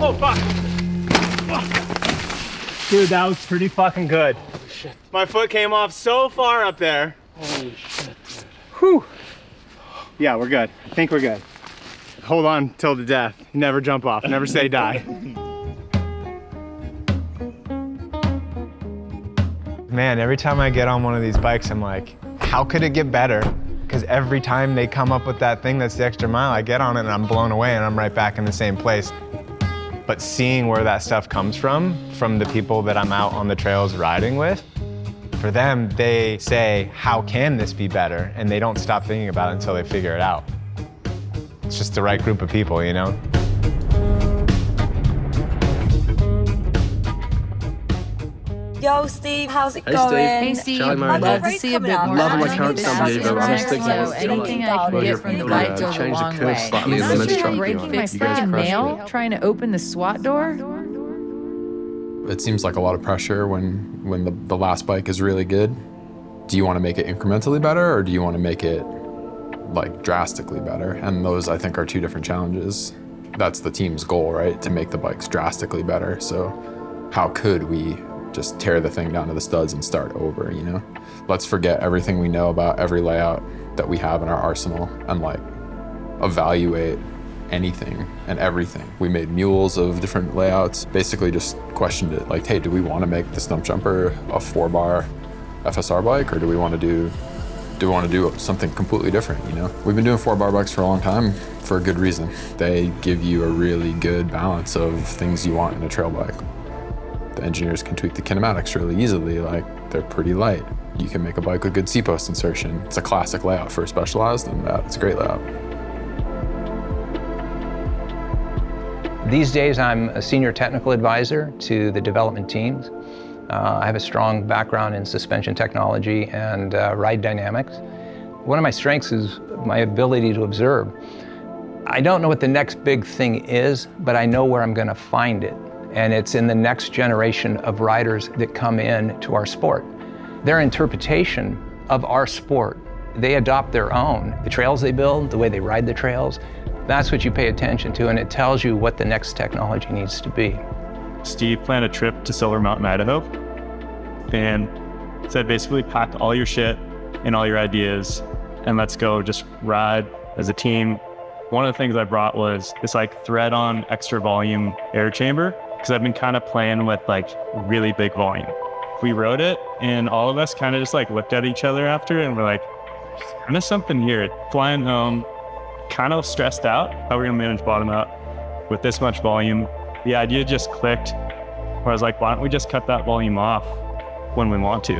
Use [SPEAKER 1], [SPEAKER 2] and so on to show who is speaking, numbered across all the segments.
[SPEAKER 1] Oh, fuck. Dude, that was pretty fucking good.
[SPEAKER 2] Holy shit.
[SPEAKER 1] My foot came off so far up there.
[SPEAKER 2] Holy shit, dude.
[SPEAKER 1] Whew. Yeah, we're good. I think we're good. Hold on till the death. Never jump off. Never say die. Man, every time I get on one of these bikes, I'm like, how could it get better? Because every time they come up with that thing that's the extra mile, I get on it and I'm blown away and I'm right back in the same place. But seeing where that stuff comes from the people that I'm out on the trails riding with, for them, they say, how can this be better? And they don't stop thinking about it until they figure it out. It's just the right group of people, you know?
[SPEAKER 3] Yo, Steve, how's it
[SPEAKER 2] Hey,
[SPEAKER 3] going?
[SPEAKER 2] Steve.
[SPEAKER 4] Hey, Steve,
[SPEAKER 2] Charlie
[SPEAKER 4] I'd love to
[SPEAKER 3] Race
[SPEAKER 4] see a bit
[SPEAKER 3] coming
[SPEAKER 4] more.
[SPEAKER 3] up.
[SPEAKER 2] Loving my current Stumpjumper. I'm gonna stick
[SPEAKER 4] so
[SPEAKER 2] with it.
[SPEAKER 4] anything I can get from the bike goes a
[SPEAKER 2] change the
[SPEAKER 4] long
[SPEAKER 2] curve
[SPEAKER 4] way.
[SPEAKER 2] slightly in the
[SPEAKER 4] This is
[SPEAKER 2] mid-truck.
[SPEAKER 4] a great fix.
[SPEAKER 2] You guys
[SPEAKER 4] Freaking
[SPEAKER 2] crushed
[SPEAKER 4] nail trying to open the SWAT door.
[SPEAKER 5] It seems like a lot of pressure when the last bike is really good. Do you want to make it incrementally better, or do you want to make it like drastically better? And those, I think, are two different challenges. That's the team's goal, right? To make the bikes drastically better. So how could we just tear the thing down to the studs and start over, you know? Let's forget everything we know about every layout that we have in our arsenal and like evaluate anything and everything. We made mules of different layouts, basically just questioned it like, hey, do we want to make the Stumpjumper a 4-bar FSR bike, or do we want to do something completely different, you know? We've been doing 4-bar bikes for a long time for a good reason. They give you a really good balance of things you want in a trail bike. The engineers can tweak the kinematics really easily, like they're pretty light. You can make a bike with good C-post insertion. It's a classic layout for a Specialized, and it's a great layout.
[SPEAKER 6] These days, I'm a senior technical advisor to the development teams. I have a strong background in suspension technology and ride dynamics. One of my strengths is my ability to observe. I don't know what the next big thing is, but I know where I'm going to find it. And it's in the next generation of riders that come in to our sport. Their interpretation of our sport, they adopt their own. The trails they build, the way they ride the trails, that's what you pay attention to, and it tells you what the next technology needs to be.
[SPEAKER 7] Steve planned a trip to Silver Mountain, Idaho, and said basically pack all your shit and all your ideas and let's go just ride as a team. One of the things I brought was this like thread-on extra volume air chamber, because I've been kind of playing with like really big volume. We rode it and all of us kind of just like looked at each other after and we're like, there's kind of something here. Flying home, kind of stressed out how we're gonna manage bottom out with this much volume. The idea just clicked where I was like, why don't we just cut that volume off when we want to?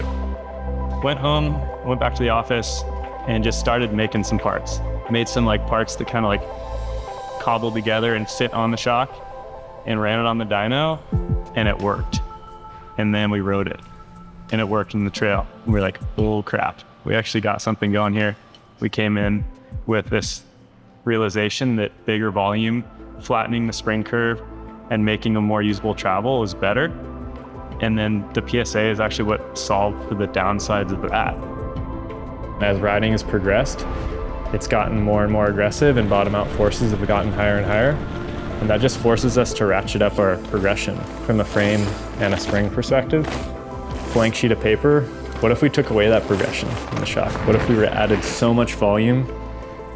[SPEAKER 7] Went home, went back to the office and just started making some parts. Made some like parts that kind of like cobbled together and sit on the shock and ran it on the dyno and it worked. And then we rode it and it worked in the trail. And we were like, oh crap, we actually got something going here. We came in with this realization that bigger volume, flattening the spring curve and making a more usable travel is better. And then the PSA is actually what solved for the downsides of that.
[SPEAKER 8] As riding has progressed, it's gotten more and more aggressive and bottom out forces have gotten higher and higher. And that just forces us to ratchet up our progression from a frame and a spring perspective. Blank sheet of paper, what if we took away that progression in the shock? What if we added so much volume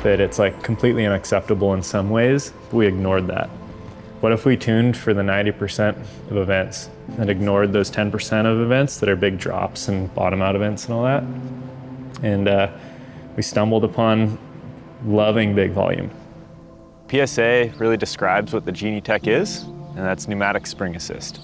[SPEAKER 8] that it's like completely unacceptable in some ways, but we ignored that? What if we tuned for the 90% of events and ignored those 10% of events that are big drops and bottom out events and all that? And we stumbled upon loving big volume.
[SPEAKER 7] PSA really describes what the Genie Tech is, and that's pneumatic spring assist.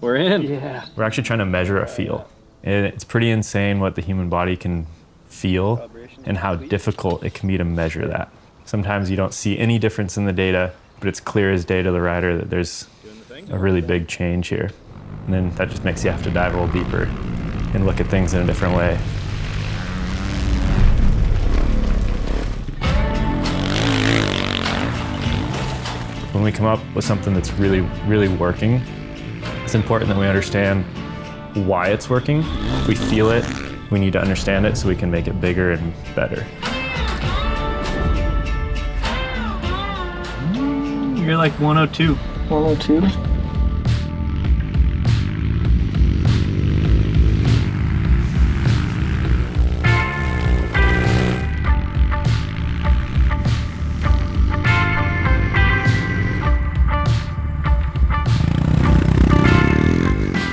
[SPEAKER 2] We're in.
[SPEAKER 8] Yeah. We're actually trying to measure a feel. And it's pretty insane what the human body can feel and how difficult it can be to measure that. Sometimes you don't see any difference in the data, but it's clear as day to the rider that there's a really big change here. And then that just makes you have to dive a little deeper and look at things in a different way. When we come up with something that's really, really working, it's important that we understand why it's working. If we feel it, we need to understand it so we can make it bigger and better.
[SPEAKER 2] You're like 102. 102?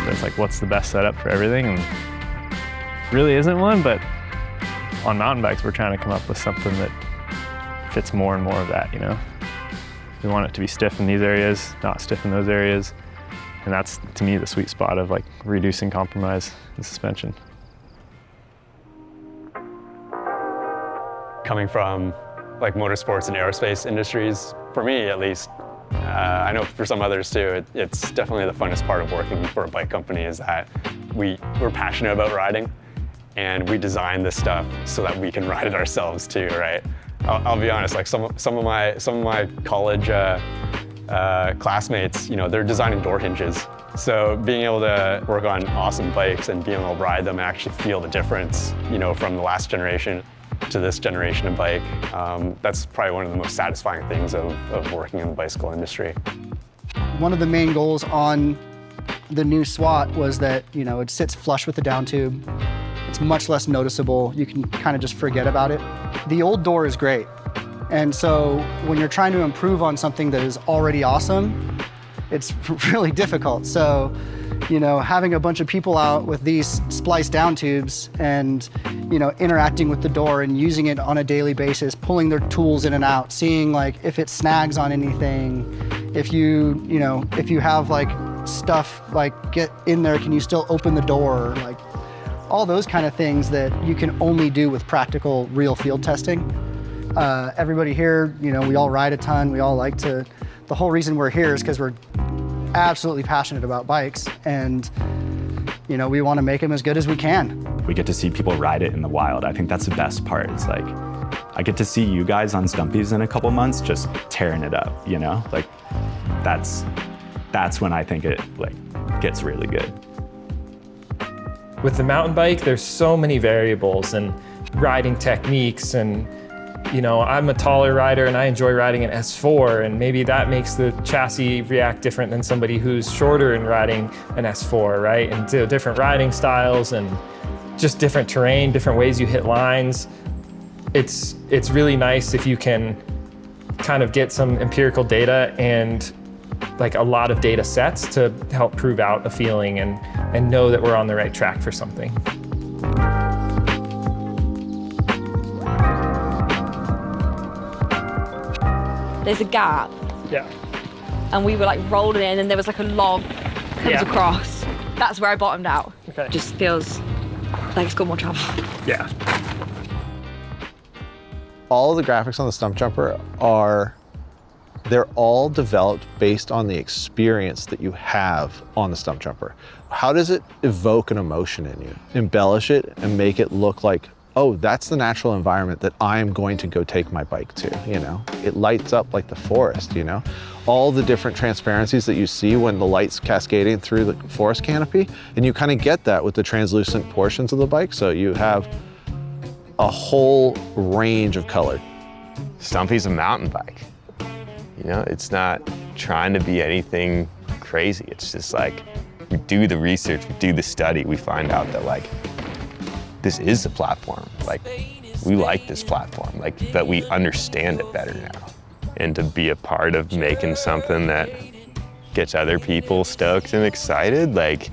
[SPEAKER 8] It's like, what's the best setup for everything? And really isn't one, but on mountain bikes, we're trying to come up with something that fits more and more of that, you know? We want it to be stiff in these areas, not stiff in those areas. And that's, to me, the sweet spot of like reducing compromise in suspension.
[SPEAKER 9] Coming from like motorsports and aerospace industries, for me at least, I know for some others too, it's definitely the funnest part of working for a bike company is that we're passionate about riding and we design this stuff so that we can ride it ourselves too, right? I'll be honest, like some of my college classmates, you know, they're designing door hinges. So being able to work on awesome bikes and being able to ride them and actually feel the difference, you know, from the last generation to this generation of bike, that's probably one of the most satisfying things of working in the bicycle industry.
[SPEAKER 10] One of the main goals on the new SWAT was that, you know, it sits flush with the down tube. It's much less noticeable. You can kind of just forget about it. The old door is great. And so when you're trying to improve on something that is already awesome, it's really difficult. So, you know, having a bunch of people out with these spliced down tubes and, you know, interacting with the door and using it on a daily basis, pulling their tools in and out, seeing like if it snags on anything, if you know, if you have like stuff like get in there, can you still open the door? Like all those kind of things that you can only do with practical real field testing. Everybody here, you know, we all ride a ton. We all like to, the whole reason we're here is because we're absolutely passionate about bikes and, you know, we want to make them as good as we can.
[SPEAKER 11] We get to see people ride it in the wild. I think that's the best part. It's like, I get to see you guys on Stumpies in a couple months just tearing it up, you know? Like, that's when I think it like gets really good.
[SPEAKER 12] With the mountain bike, there's so many variables and riding techniques and, you know, I'm a taller rider and I enjoy riding an S4 and maybe that makes the chassis react different than somebody who's shorter and riding an S4, right? And different riding styles and just different terrain, different ways you hit lines. It's really nice if you can kind of get some empirical data and like a lot of data sets to help prove out a feeling and know that we're on the right track for something.
[SPEAKER 3] There's a gap.
[SPEAKER 12] Yeah.
[SPEAKER 3] And we were like rolling in and there was like a log comes across. That's where I bottomed out.
[SPEAKER 12] Okay.
[SPEAKER 3] Just feels like it's got more travel.
[SPEAKER 12] Yeah.
[SPEAKER 13] All of the graphics on the Stumpjumper they're all developed based on the experience that you have on the Stumpjumper. How does it evoke an emotion in you? Embellish it and make it look like, oh, that's the natural environment that I'm going to go take my bike to, you know? It lights up like the forest, you know? All the different transparencies that you see when the light's cascading through the forest canopy, and you kind of get that with the translucent portions of the bike, so you have a whole range of color.
[SPEAKER 14] Stumpy's a mountain bike. You know, it's not trying to be anything crazy. It's just like, we do the research, we do the study, we find out that like, this is the platform. Like, we like this platform, like, that we understand it better now. And to be a part of making something that gets other people stoked and excited, like,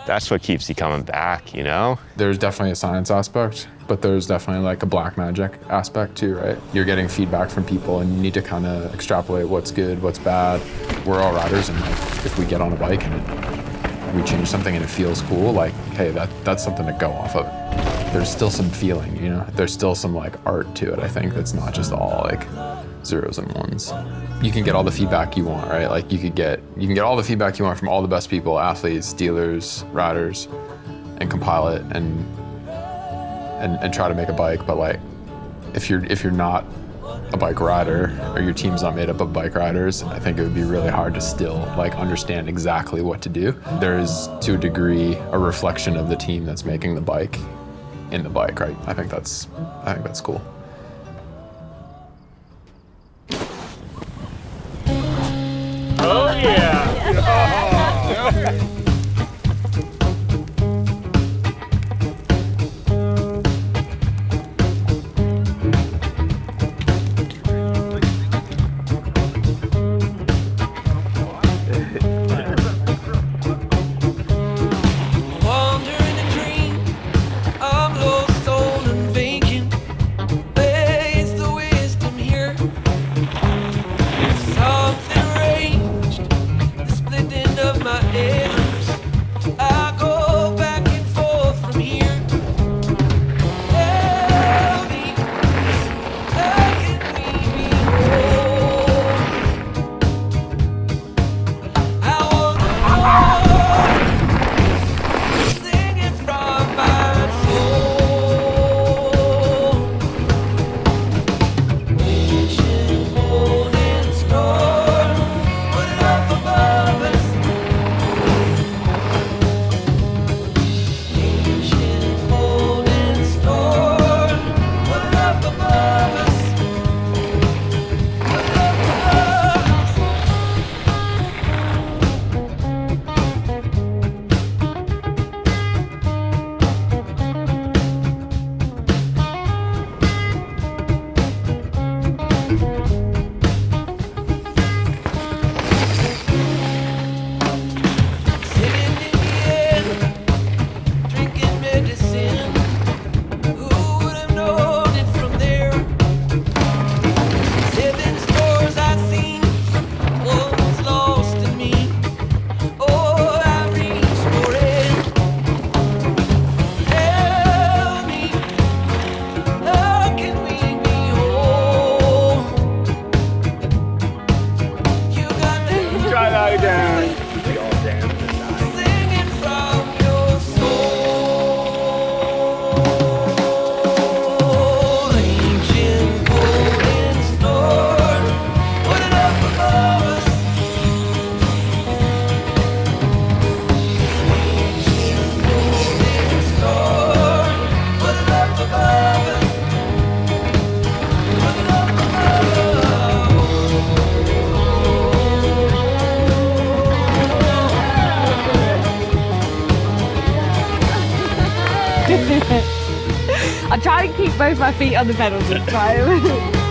[SPEAKER 14] that's what keeps you coming back, you know?
[SPEAKER 5] There's definitely a science aspect, but there's definitely like a black magic aspect too, right? You're getting feedback from people and you need to kind of extrapolate what's good, what's bad. We're all riders and like, if we get on a bike and we change something and it feels cool, like, hey, that's something to go off of. There's still some feeling, you know? There's still some like art to it, I think, that's not just all like zeros and ones. You can get all the feedback you want, right? Like you can get all the feedback you want from all the best people, athletes, dealers, riders, and compile it and try to make a bike. But like, if you're not a bike rider or your team's not made up of bike riders, I think it would be really hard to still like understand exactly what to do. There is, to a degree, a reflection of the team that's making the bike in the bike, right? I think that's cool.
[SPEAKER 3] I'm trying to keep both my feet on the pedals this time.